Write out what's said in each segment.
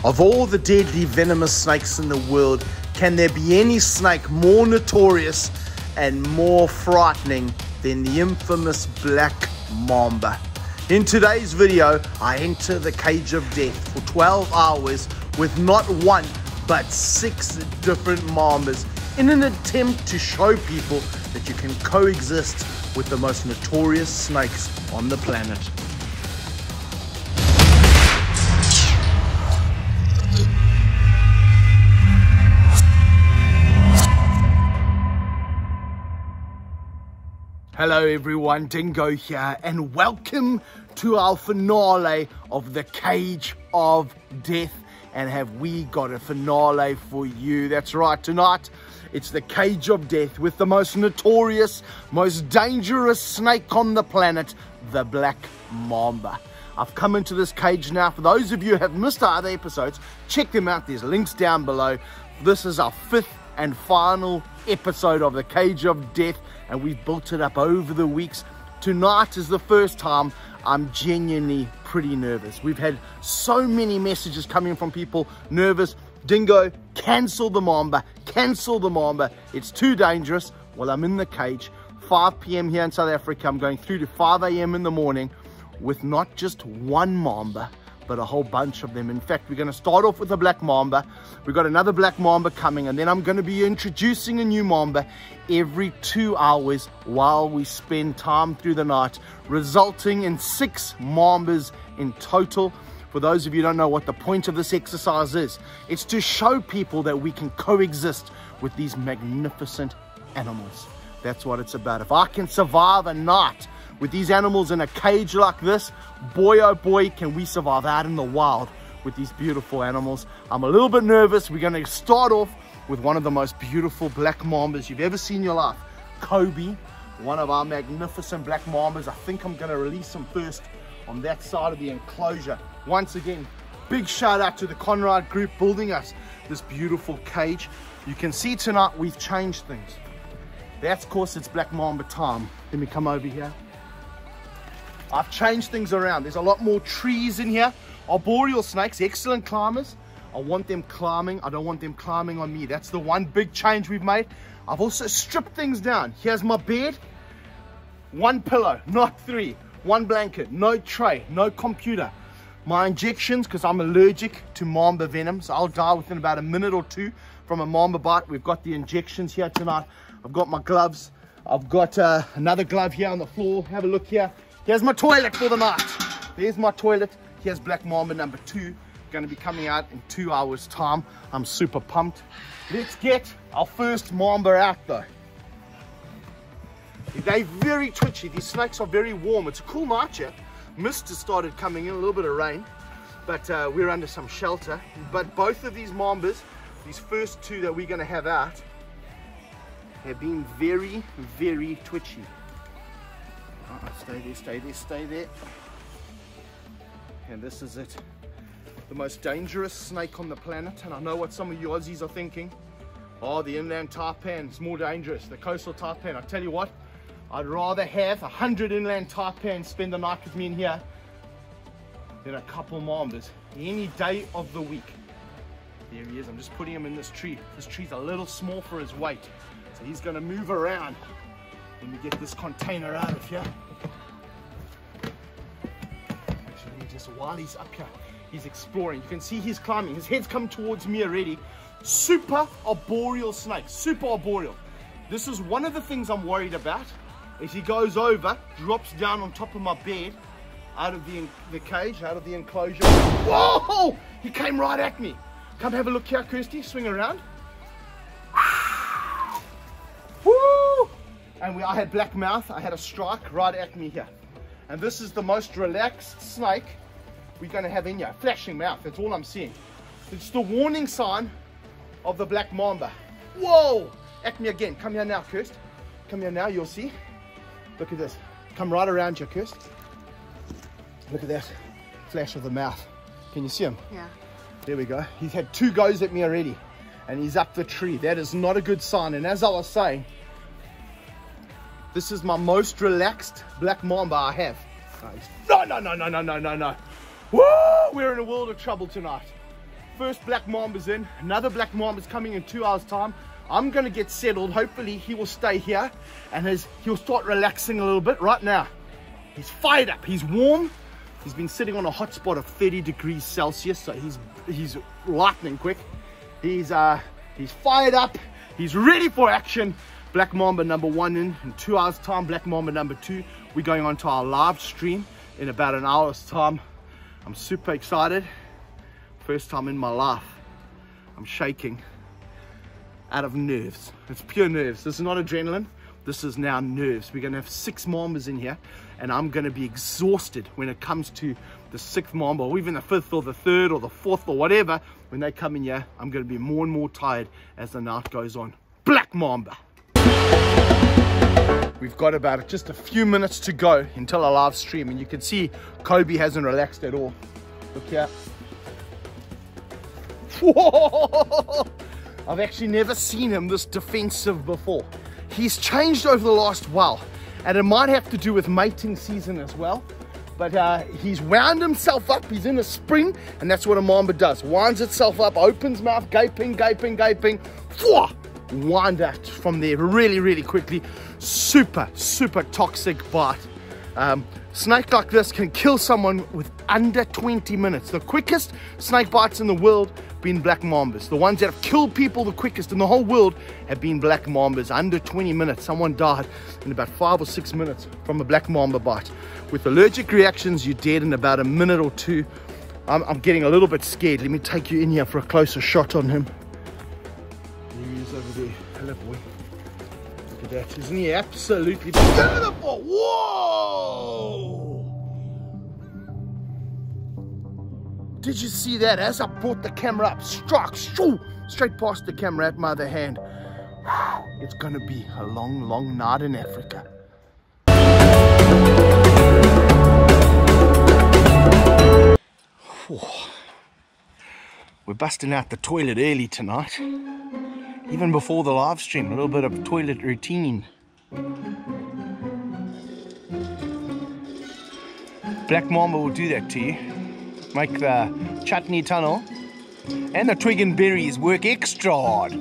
Of all the deadly venomous snakes in the world, can there be any snake more notorious and more frightening than the infamous black mamba? In today's video, I enter the cage of death for 12 hours with not one, but 6 different mambas in an attempt to show people that you can coexist with the most notorious snakes on the planet. Hello everyone, Dingo here, and welcome to our finale of the Cage of Death. And have we got a finale for you? That's right, tonight it's the Cage of Death with the most notorious, most dangerous snake on the planet, the black mamba. I've come into this cage now. For those of you who have missed our other episodes, check them out. There's links down below. This is our 5th and final episode of the Cage of Death, and we've built it up over the weeks. Tonight is the first time I'm genuinely pretty nervous. We've had so many messages coming from people nervous. Dingo, cancel the mamba, cancel the mamba. It's too dangerous. Well, I'm in the cage, 5 p.m. here in South Africa. I'm going through to 5 a.m. in the morning with not just one mamba, but a whole bunch of them. In fact, we're going to start off with a black mamba. We've got another black mamba coming, and then I'm going to be introducing a new mamba every 2 hours while we spend time through the night, resulting in 6 mambas in total. For those of you who don't know what the point of this exercise is, it's to show people that we can coexist with these magnificent animals. That's what it's about. If I can survive a night with these animals in a cage like this, boy oh boy, can we survive out in the wild with these beautiful animals. I'm a little bit nervous. We're going to start off with one of the most beautiful black mambas you've ever seen in your life, Kobe, one of our magnificent black mambas. I think I'm going to release him first on that side of the enclosure. Once again, big shout out to the Conrad group building us this beautiful cage. You can see tonight we've changed things. That's, of course, it's black mamba time. Let me come over here. I've changed things around. There's a lot more trees in here. Arboreal snakes, excellent climbers. I want them climbing. I don't want them climbing on me. That's the one big change we've made. I've also stripped things down. Here's my bed. 1 pillow, not 3. 1 blanket, no tray, no computer. My injections, because I'm allergic to mamba venom, so I'll die within about a minute or 2 from a mamba bite. We've got the injections here tonight. I've got my gloves. I've got another glove here on the floor. Have a look here. Here's my toilet for the night. There's my toilet. Here's black mamba number 2. Going to be coming out in 2 hours time. I'm super pumped. Let's get our first mamba out though. They're very twitchy. These snakes are very warm. It's a cool night here. Mist has started coming in, a little bit of rain, but we're under some shelter. But both of these mambas, these first 2 that we're going to have out, have been very, very twitchy. Stay there, stay there, stay there. And this is it. The most dangerous snake on the planet. And I know what some of you Aussies are thinking. Oh, the inland taipan is more dangerous. The coastal taipan. I tell you what, I'd rather have 100 inland taipans spend the night with me in here than a couple mambas any day of the week. There he is. I'm just putting him in this tree. This tree's a little small for his weight, so he's going to move around. Let me get this container out of here. Actually, just while he's up here, he's exploring. You can see he's climbing. His head's come towards me already. Super arboreal snake. Super arboreal. This is one of the things I'm worried about. Is he goes over, drops down on top of my bed, out of the cage, out of the enclosure. Whoa! He came right at me. Come have a look here, Kirsty. Swing around. Woo! And I had black mouth. I had a strike right at me here. And this is the most relaxed snake we're going to have in here. Flashing mouth. That's all I'm seeing. It's the warning sign of the black mamba. Whoa! At me again. Come here now, Kirst. Come here now. You'll see. Look at this. Come right around here, Kirst. Look at that. Flash of the mouth. Can you see him? Yeah. There we go. He's had 2 goes at me already. And he's up the tree. That is not a good sign. And as I was saying, this is my most relaxed black mamba I have. No. Woo! We're in a world of trouble tonight. first black mamba's in. Another black mamba's coming in 2 hours time. I'm going to get settled. Hopefully he will stay here and he'll start relaxing a little bit. Right now, he's fired up. He's warm. He's been sitting on a hot spot of 30 degrees Celsius, so he's lightning quick. He's fired up. He's ready for action. Black mamba number 1 in 2 hours time. Black mamba number 2. We're going on to our live stream in about an hour's time. I'm super excited. First time in my life. I'm shaking out of nerves. It's pure nerves. This is not adrenaline. This is now nerves. We're going to have 6 mambas in here, and I'm going to be exhausted when it comes to the 6th mamba, or even the 5th or the 3rd or the 4th or whatever. When they come in here, I'm going to be more and more tired as the night goes on. Black mamba. We've got about just a few minutes to go until our live stream, and you can see Kobe hasn't relaxed at all. Look here. Whoa! I've actually never seen him this defensive before. He's changed over the last while, and it might have to do with mating season as well. But he's wound himself up. He's in a spring, and that's what a mamba does. Winds itself up, opens mouth, gaping, gaping, gaping. Wind out from there really, really quickly. Super, super toxic bite. Snake like this can kill someone with under 20 minutes. The quickest snake bites in the world been black mambas. The ones that have killed people the quickest in the whole world have been black mambas. Under 20 minutes. Someone died in about 5 or 6 minutes from a black mamba bite. With allergic reactions, you're dead in about a minute or 2. I'm getting a little bit scared. Let me take you in here for a closer shot on him. There he is over there. Hello, boy. Look at that. Isn't he absolutely beautiful? Whoa! Did you see that? As I brought the camera up, struck straight past the camera at my other hand. It's gonna be a long, long night in Africa. We're busting out the toilet early tonight. Even before the live stream, a little bit of toilet routine. Black mamba will do that to you. Make the chutney tunnel and the twig and berries work extra hard.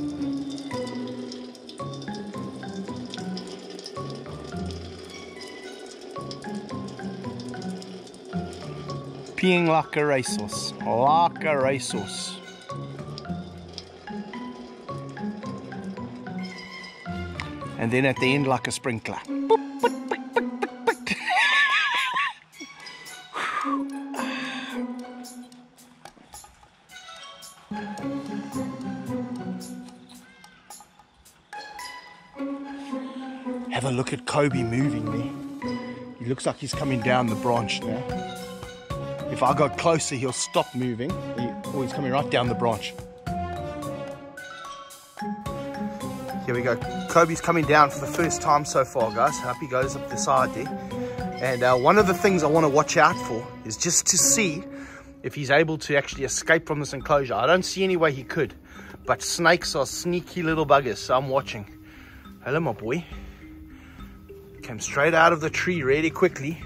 Peeing like a racehorse, like a racehorse. And then at the end like a sprinkler. Have a look at Kobe moving there. He looks like he's coming down the branch now. If I go closer, he'll stop moving. Or he's coming right down the branch. Here we go. Kobe's coming down for the first time so far, guys. Up he goes up the side there. And one of the things I want to watch out for is just to see if he's able to actually escape from this enclosure. I don't see any way he could. But snakes are sneaky little buggers, so I'm watching. Hello, my boy. Came straight out of the tree really quickly.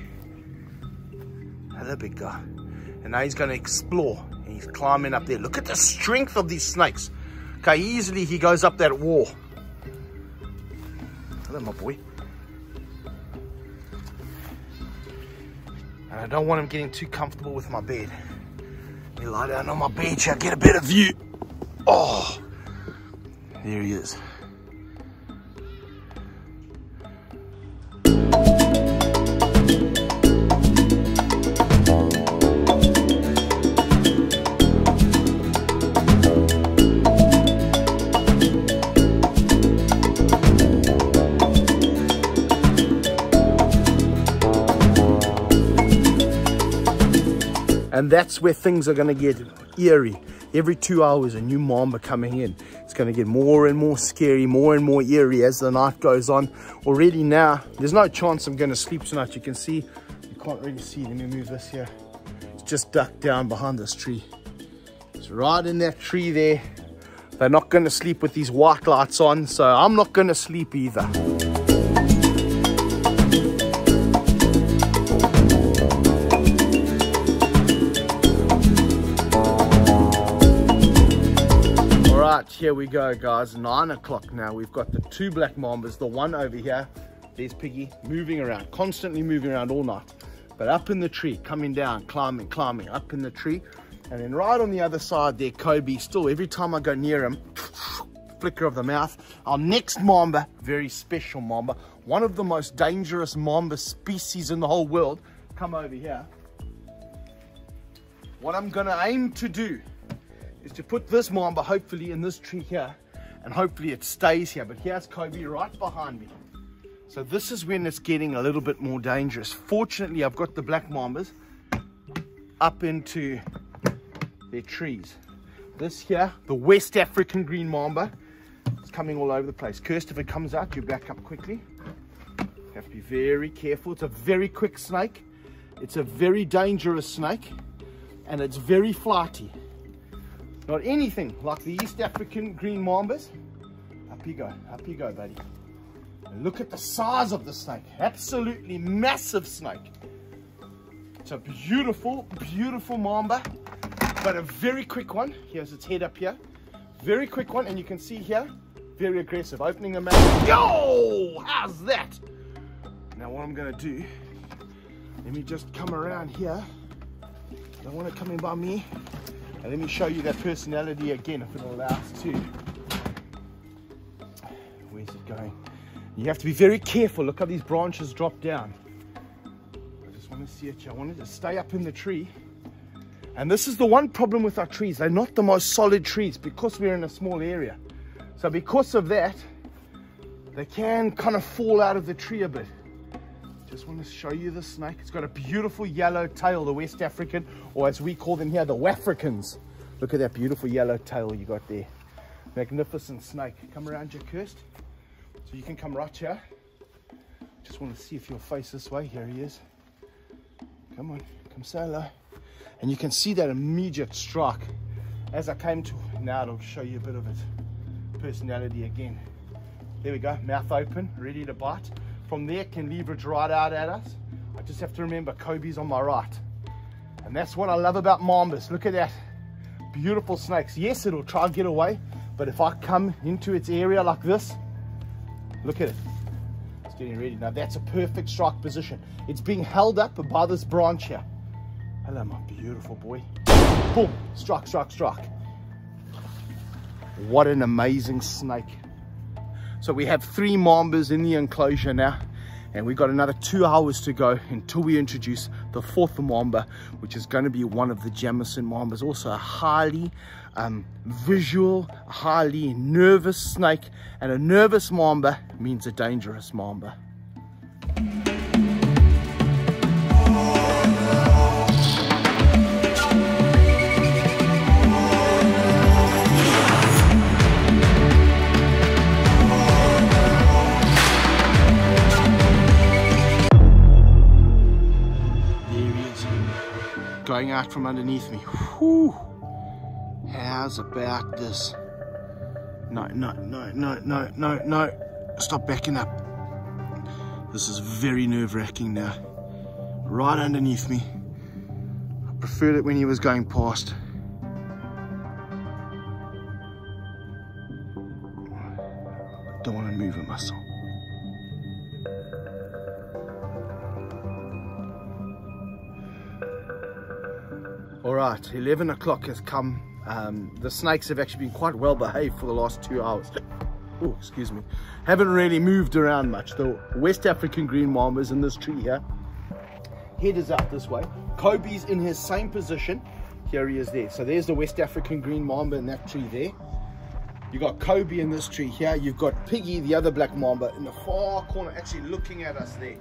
Hello, big guy. And now he's going to explore. And he's climbing up there. Look at the strength of these snakes. Okay, easily he goes up that wall. Hello, my boy. And I don't want him getting too comfortable with my bed. Let me lie down on my bed so I get a better view. Oh, there he is. And that's where things are going to get eerie. Every 2 hours, a new mamba coming in. It's going to get more and more scary, more and more eerie as the night goes on. Already now, there's no chance I'm going to sleep tonight. You can see, you can't really see. Let me move this here. It's just ducked down behind this tree. It's right in that tree there. They're not going to sleep with these white lights on, so I'm not going to sleep either. right, here we go, guys. 9 o'clock now. We've got the 2 black mambas, the one over here, there's Piggy, moving around, constantly moving around all night. But up in the tree, coming down, climbing up in the tree. And then right on the other side there, Kobe, still every time I go near him, flicker of the mouth. Our next mamba, very special mamba, one of the most dangerous mamba species in the whole world. Come over here. What I'm gonna aim to do is to put this mamba hopefully in this tree here, and hopefully it stays here. But here's Kobe right behind me. So this is when it's getting a little bit more dangerous. Fortunately, I've got the black mambas up into their trees. This here, the West African green mamba, it's coming all over the place. Cursed, if it comes out, you back up quickly. You have to be very careful. It's a very quick snake. It's a very dangerous snake, and it's very flighty. Not anything like the East African green mambas. Up you go, buddy. And look at the size of the snake. Absolutely massive snake. It's a beautiful, beautiful mamba, but a very quick one. Here's its head up here. Very quick one, and you can see here, very aggressive. Opening the mouth. Yo! How's that? Now what I'm gonna do, let me just come around here. Don't want to come in by me. And let me show you that personality again, if it allows to. Where's it going? You have to be very careful. Look how these branches drop down. I just want to see it here. I want it to stay up in the tree. And this is the one problem with our trees. They're not the most solid trees because we're in a small area. So because of that, they can kind of fall out of the tree a bit. Just want to show you the snake. It's got a beautiful yellow tail, the West African, or as we call them here, the Wafricans. Look at that beautiful yellow tail you got there. Magnificent snake. Come around, your Kirst. So you can come right here. Just want to see if you'll face this way. Here he is. Come on, come say hello. And you can see that immediate strike. As I came to, now it'll show you a bit of its personality again. There we go, mouth open, ready to bite. From there, can leverage right out at us. I just have to remember Kobe's on my right. And that's what I love about mambas. Look at that. Beautiful snakes. Yes, it'll try and get away, but if I come into its area like this, look at it. It's getting ready. Now that's a perfect strike position. It's being held up by this branch here. Hello, my beautiful boy. Boom. Strike, strike, strike. What an amazing snake. So we have 3 mambas in the enclosure now, and we've got another 2 hours to go until we introduce the 4th mamba, which is going to be one of the Jamison mambas. Also a highly visual, highly nervous snake, and a nervous mamba means a dangerous mamba. Going out from underneath me. Whew. How's about this? No, no, no, no, no, no, no. Stop backing up. This is very nerve-wracking now. Right underneath me. I preferred it when he was going past. Don't want to move a muscle. All right, 11 o'clock has come. The snakes have actually been quite well behaved for the last 2 hours. Oh, excuse me. Haven't really moved around much. The West African green mambas in this tree here. Head is out this way. Kobe's in his same position. Here he is there. So there's the West African green mamba in that tree there. You got Kobe in this tree here. You've got Piggy, the other black mamba, in the far corner, actually looking at us there.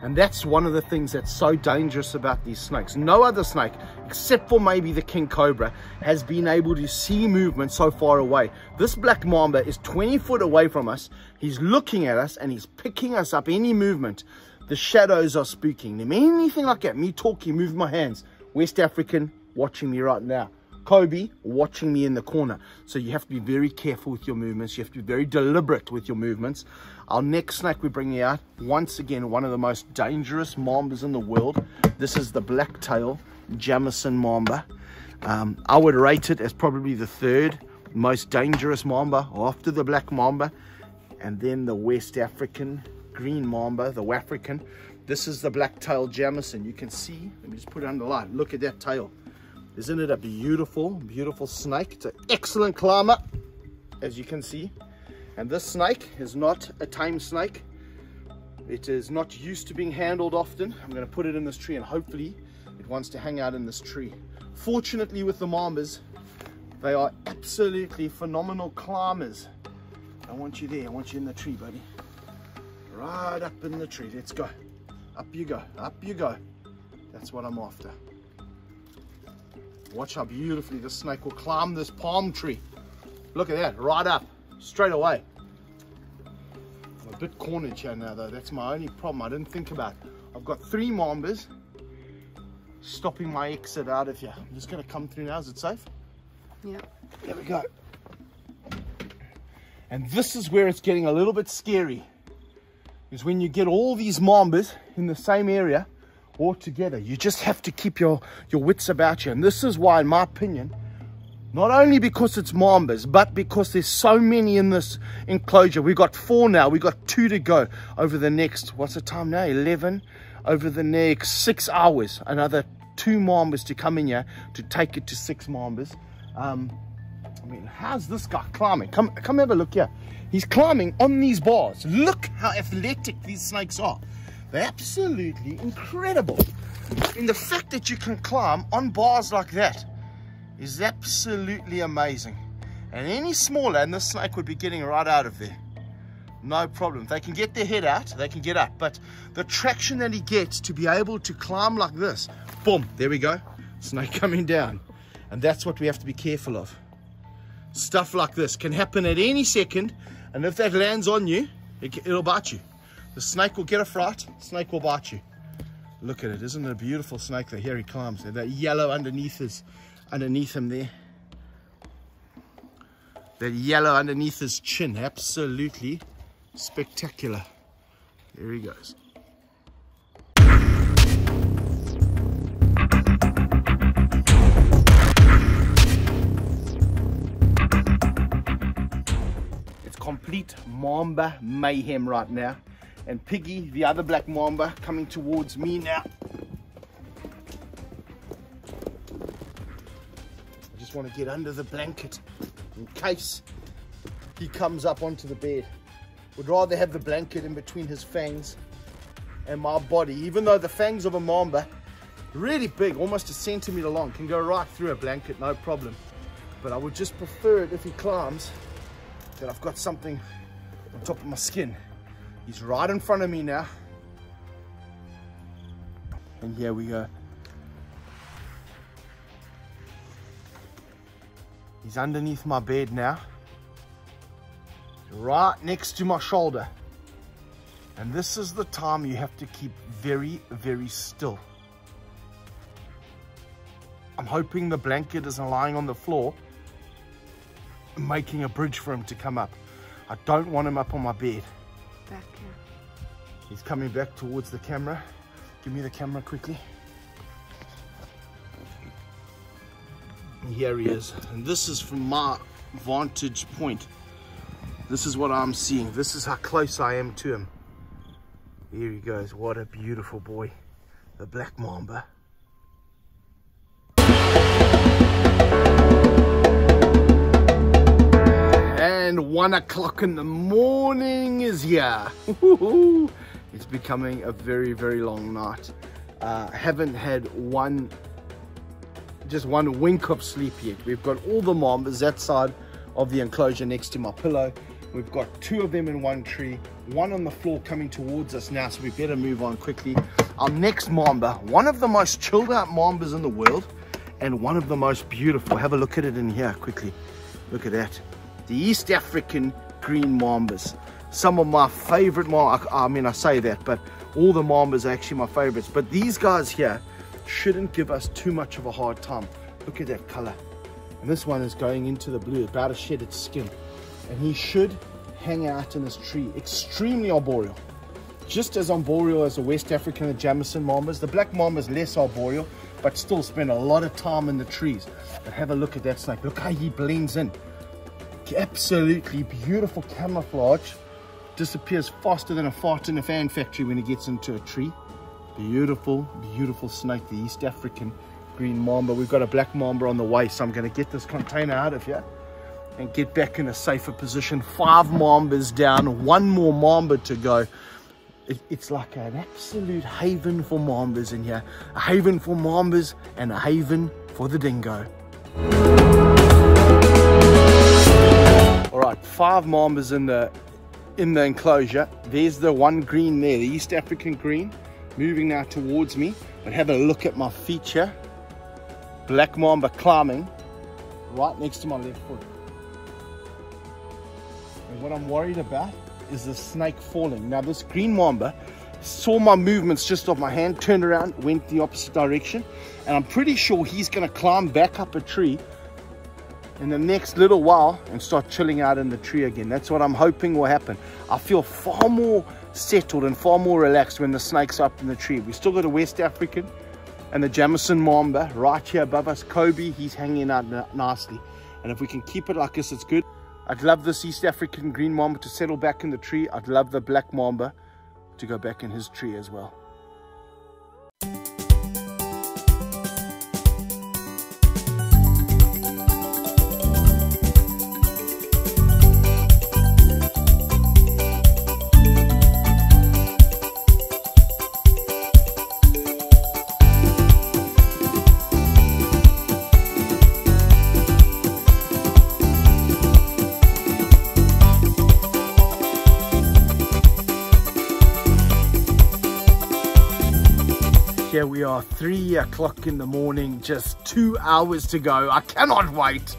And that's one of the things that's so dangerous about these snakes. No other snake, except for maybe the king cobra, has been able to see movement so far away. This black mamba is 20 foot away from us. He's looking at us and he's picking us up. Any movement, the shadows are speaking them. Anything like that, me talking, move my hands. West African watching me right now. Kobe watching me in the corner. So you have to be very careful with your movements. You have to be very deliberate with your movements. Our next snake we're bringing out, once again, one of the most dangerous mambas in the world. This is the black tail Jamison mamba. I would rate it as probably the third most dangerous mamba after the black mamba, and then the West African green mamba, the Wafrican. This is the black-tailed Jamison. You can see, let me just put it under light. Look at that tail. Isn't it a beautiful, beautiful snake? It's an excellent climber, as you can see. And this snake is not a tame snake. It is not used to being handled often. I'm going to put it in this tree, and hopefully it wants to hang out in this tree. Fortunately, with the Mambas, they are absolutely phenomenal climbers. I want you there. I want you in the tree, buddy. Right up in the tree. Let's go. Up you go. Up you go. That's what I'm after. Watch how beautifully the snake will climb this palm tree. Look at that. Right up. Straight away. I'm a bit cornered here now, though. That's my only problem. I didn't think about it. I've got 3 Mambas stopping my exit out of here. I'm just going to come through now. Is it safe? Yeah. There we go. And this is where it's getting a little bit scary. Is when you get all these Mambas in the same area all together. You just have to keep your wits about you. And this is why, in my opinion, not only because it's Mambas, but because there's so many in this enclosure. We've got 4 now. We've got 2 to go over the next, what's the time now? 11. Over the next 6 hours. Another 2 Mambas to come in here to take it to 6 Mambas. I mean, how's this guy climbing? Come have a look here. He's climbing on these bars. Look how athletic these snakes are. They're absolutely incredible. And the fact that you can climb on bars like that is absolutely amazing. And any smaller, and this snake would be getting right out of there. No problem. If they can get their head out, they can get up. But the traction that he gets to be able to climb like this, boom, there we go. Snake coming down. And that's what we have to be careful of. Stuff like this can happen at any second, and if that lands on you, it'll bite you. The snake will get a fright, the snake will bite you. Look at it, isn't it a beautiful snake? Here he climbs, that yellow underneath him there. That yellow underneath his chin, absolutely spectacular. There he goes. Complete Mamba mayhem right now, and Piggy, the other black Mamba, coming towards me now. I just want to get under the blanket in case he comes up onto the bed. Would rather have the blanket in between his fangs and my body, even though the fangs of a Mamba, really big, almost a centimeter long, can go right through a blanket, no problem. But I would just prefer it if he climbs that I've got something on top of my skin. He's right in front of me now. And here we go. He's underneath my bed now. Right next to my shoulder. And this is the time you have to keep very, very still. I'm hoping the blanket isn't lying on the floor, making a bridge for him to come up. I don't want him up on my bed. Back here. He's coming back towards the camera. Give me the camera quickly. And here he is. And this is from my vantage point. This is what I'm seeing. This is how close I am to him. Here he goes. What a beautiful boy. The black Mamba. And 1 o'clock in the morning is here. It's becoming a very, very long night. Haven't had just one wink of sleep yet. We've got all the Mambas that side of the enclosure next to my pillow. We've got 2 of them in one tree, 1 on the floor coming towards us now, so we better move on quickly. Our next Mamba, one of the most chilled out Mambas in the world, and one of the most beautiful. Have a look at it in here quickly. Look at that. The East African green Mambas. Some of my favorite Mambas. I mean, I say that, but all the Mambas are actually my favorites. But these guys here shouldn't give us too much of a hard time. Look at that color. And this one is going into the blue, about to shed its skin. And he should hang out in this tree. Extremely arboreal. Just as arboreal as the West African and Jamison Mambas. The black Mamba is less arboreal, but still spend a lot of time in the trees. But have a look at that snake. Look how he blends in. Absolutely beautiful camouflage. Disappears faster than a fart in a fan factory when he gets into a tree. Beautiful, beautiful snake, the East African green mamba. We've got a black mamba on the way, so I'm going to get this container out of here and get back in a safer position. 5 mambas down, 1 more mamba to go. It's like an absolute haven for mambas in here. A haven for mambas and a haven for the dingo. All right, 5 mambas in the enclosure. There's the one green there, the East African green, moving now towards me. But have a look at my feature. Black mamba climbing right next to my left foot. And what I'm worried about is the snake falling. Now this green mamba saw my movements just off my hand, turned around, went the opposite direction, and I'm pretty sure he's going to climb back up a tree in the next little while and start chilling out in the tree again. That's what I'm hoping will happen. I feel far more settled and far more relaxed when the snake's up in the tree. We still got a West African and the Jamison mamba right here above us. Kobe, he's hanging out nicely, and if we can keep it like this, it's good. I'd love this East African green mamba to settle back in the tree. I'd love the black mamba to go back in his tree as well. Here we are, 3 o'clock in the morning, just 2 hours to go. I cannot wait.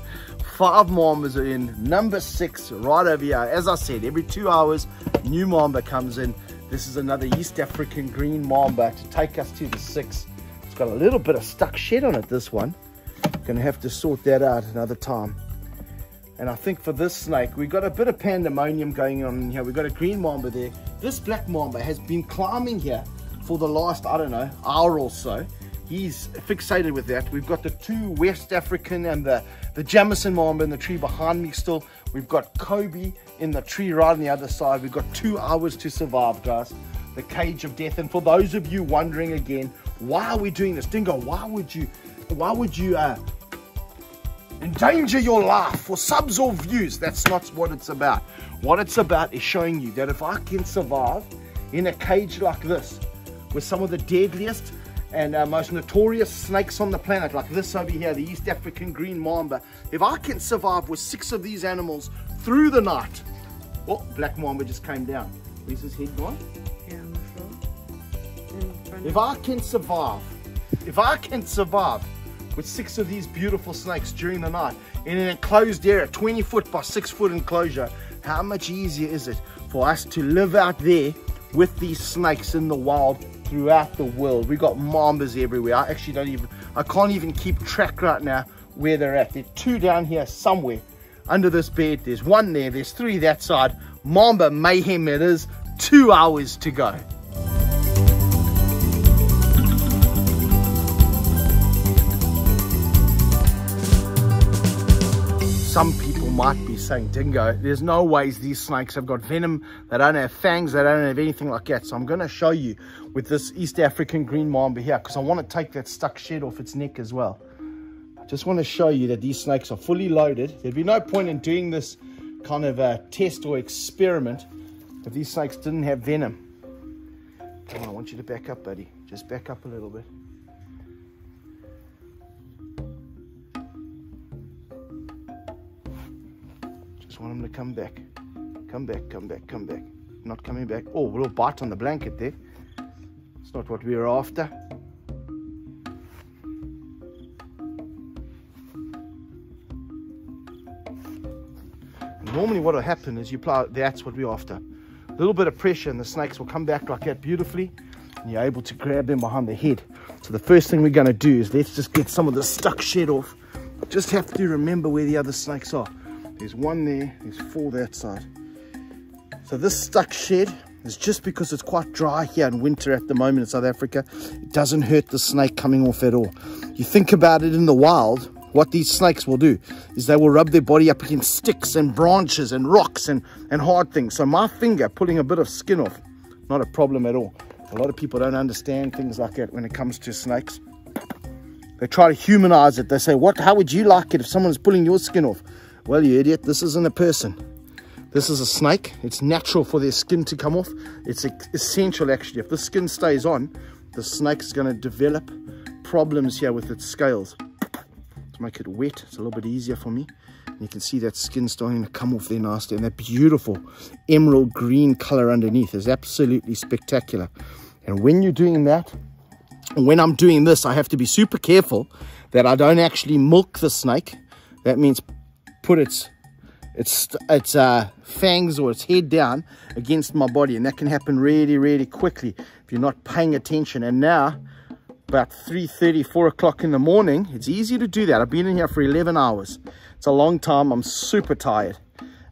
5 mambas are in, number 6 right over here. As I said, every 2 hours, new mamba comes in. This is another East African green mamba to take us to the 6. It's got a little bit of stuck shed on it, this one. Gonna have to sort that out another time. And I think for this snake, we've got a bit of pandemonium going on here. We've got a green mamba there. This black mamba has been climbing here for the last, I don't know, hour or so. He's fixated with that. We've got the 2 West African and the Jamison mamba in the tree behind me still. We've got Kobe in the tree right on the other side. We've got 2 hours to survive, guys. The cage of death. And for those of you wondering again, why are we doing this? Dingo, why would you endanger your life for subs or views? That's not what it's about. What it's about is showing you that if I can survive in a cage like this, with some of the deadliest and most notorious snakes on the planet, like this over here, the East African green mamba. If I can survive with 6 of these animals through the night. Oh, black mamba just came down. Where's his head gone? Yeah, on the floor. If I can survive with 6 of these beautiful snakes during the night in an enclosed area, 20 foot by 6 foot enclosure, how much easier is it for us to live out there with these snakes in the wild throughout the world? We got mambas everywhere. I can't even keep track right now where they're at. There's 2 down here somewhere under this bed. There's 1 there. There's 3 that side. Mamba mayhem it is. 2 hours to go. Some people might be saying, Dingo, there's no ways these snakes have got venom. They don't have fangs. They don't have anything like that. So I'm going to show you with this East African green mamba here, because I want to take that stuck shed off its neck as well. I just want to show you that these snakes are fully loaded. There'd be no point in doing this kind of a test or experiment if these snakes didn't have venom. Come on, I want you to back up, buddy. Just back up a little bit. Just want them to come back. Come back, come back, come back. Not coming back. Oh, a little bite on the blanket there. It's not what we were after. And normally what will happen is you apply, that's what we're after. A little bit of pressure and the snakes will come back like that beautifully. And you're able to grab them behind the head. So the first thing we're going to do is let's just get some of the stuck shed off. Just have to remember where the other snakes are. There's 1 there, there's 4 that side. So this stuck shed is just because it's quite dry here in winter at the moment in South Africa, it doesn't hurt the snake coming off at all. You think about it in the wild, what these snakes will do is they will rub their body up against sticks and branches and rocks and hard things. So my finger pulling a bit of skin off, not a problem at all. A lot of people don't understand things like that when it comes to snakes. They try to humanize it. They say, how would you like it if someone's pulling your skin off? Well, you idiot, this isn't a person. This is a snake. It's natural for their skin to come off. It's essential, actually. If the skin stays on, the snake's going to develop problems here with its scales. To make it wet, it's a little bit easier for me. And you can see that skin starting to come off there nicely. And that beautiful emerald green color underneath is absolutely spectacular. And when you're doing that, when I'm doing this, I have to be super careful that I don't actually milk the snake. That means put its fangs or its head down against my body, and that can happen really, really quickly if you're not paying attention. And now, about 3:30, 4 o'clock in the morning, it's easy to do that. I've been in here for 11 hours. It's a long time. I'm super tired.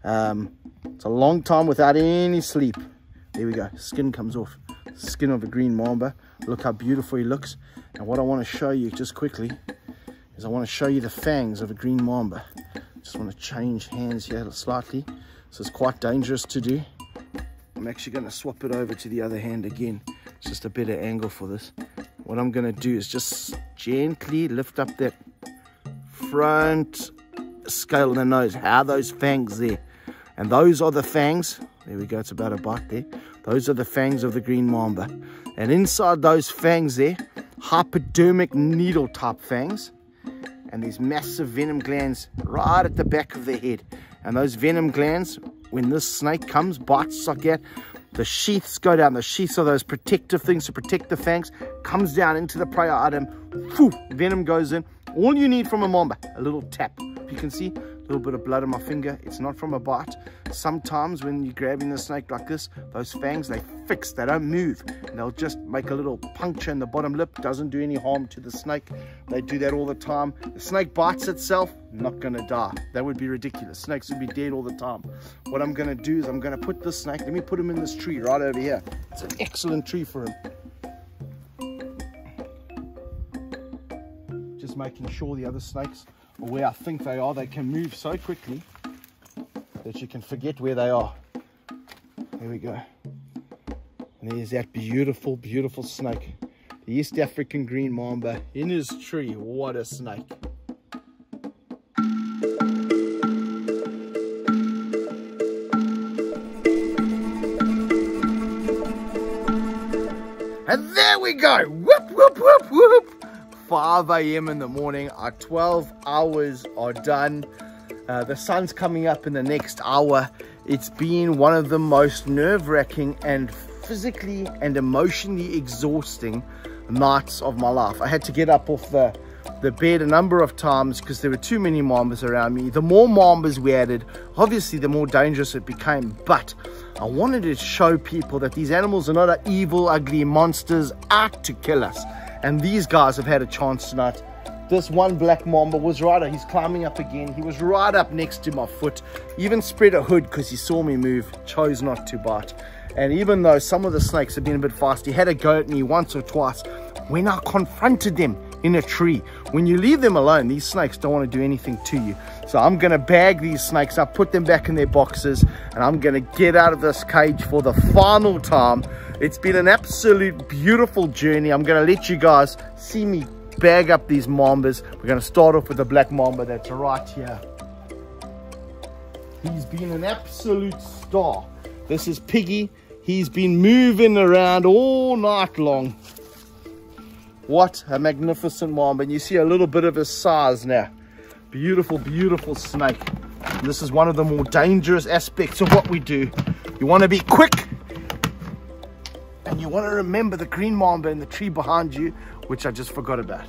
It's a long time without any sleep. There we go. Skin comes off. Skin of a green mamba. Look how beautiful he looks. And what I want to show you just quickly is I want to show you the fangs of a green mamba. Just want to change hands here slightly. So it's quite dangerous to do. I'm actually going to swap it over to the other hand again. It's just a better angle for this. What I'm going to do is just gently lift up that front scale of the nose. How are those fangs there? And those are the fangs. There we go. It's about a bite there. Those are the fangs of the green mamba. And inside those fangs there, hypodermic needle type fangs. And these massive venom glands right at the back of the head. And those venom glands, when this snake comes, bites like that, the sheaths go down. The sheaths are those protective things to protect the fangs. Comes down into the prey item. Whew, venom goes in. All you need from a mamba, a little tap. You can see a little bit of blood on my finger. It's not from a bite. Sometimes when you're grabbing the snake like this, those fangs, they fix. They don't move. And they'll just make a little puncture in the bottom lip. Doesn't do any harm to the snake. They do that all the time. The snake bites itself, not going to die. That would be ridiculous. Snakes would be dead all the time. What I'm going to do is I'm going to put this snake, let me put him in this tree right over here. It's an excellent tree for him. Just making sure the other snakes are where I think they are. They can move so quickly that you can forget where they are. There we go. And there's that beautiful, beautiful snake. The East African green mamba in his tree. What a snake. And there we go. Whoop, whoop, whoop, whoop. 5 a.m. in the morning. Our 12 hours are done. The sun's coming up in the next hour. It's been one of the most nerve-wracking and physically and emotionally exhausting nights of my life. I had to get up off the bed a number of times because there were too many mambas around me. The more mambas we added, obviously the more dangerous it became. But I wanted to show people that these animals are not evil, ugly monsters out to kill us. And these guys have had a chance tonight. This one black mamba was right, he's climbing up again. He was right up next to my foot. Even spread a hood because he saw me move, chose not to bite. And even though some of the snakes have been a bit fast, he had a go at me once or twice when I confronted them in a tree. When you leave them alone, these snakes don't want to do anything to you. So I'm going to bag these snakes up, put them back in their boxes, and I'm going to get out of this cage for the final time. It's been an absolute beautiful journey. I'm going to let you guys see me bag up these mambas. We're going to start off with the black mamba that's right here. He's been an absolute star. This is Piggy. He's been moving around all night long. What a magnificent mamba. And you see a little bit of his size now. Beautiful, beautiful snake. And this is one of the more dangerous aspects of what we do. You want to be quick. And you want to remember the green mamba in the tree behind you, which I just forgot about.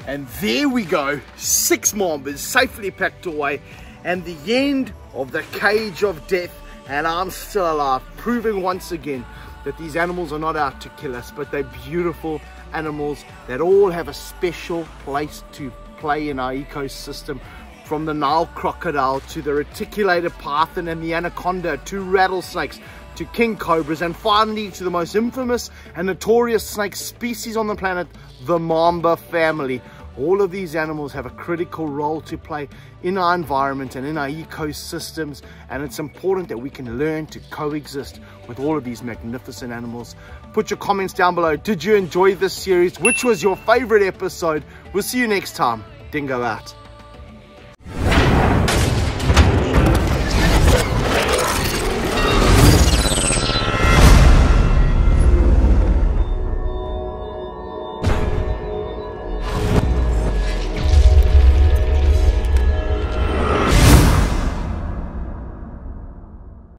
And there we go, 6 mambas safely packed away. and the end of the cage of death, and I'm still alive, proving once again that these animals are not out to kill us, but they're beautiful animals that all have a special place to play in our ecosystem, from the Nile crocodile to the reticulated python and the anaconda to rattlesnakes to king cobras, and finally to the most infamous and notorious snake species on the planet, the mamba family. All of these animals have a critical role to play in our environment and in our ecosystems, and it's important that we can learn to coexist with all of these magnificent animals. Put your comments down below. Did you enjoy this series? Which was your favorite episode? We'll see you next time. Dingo out.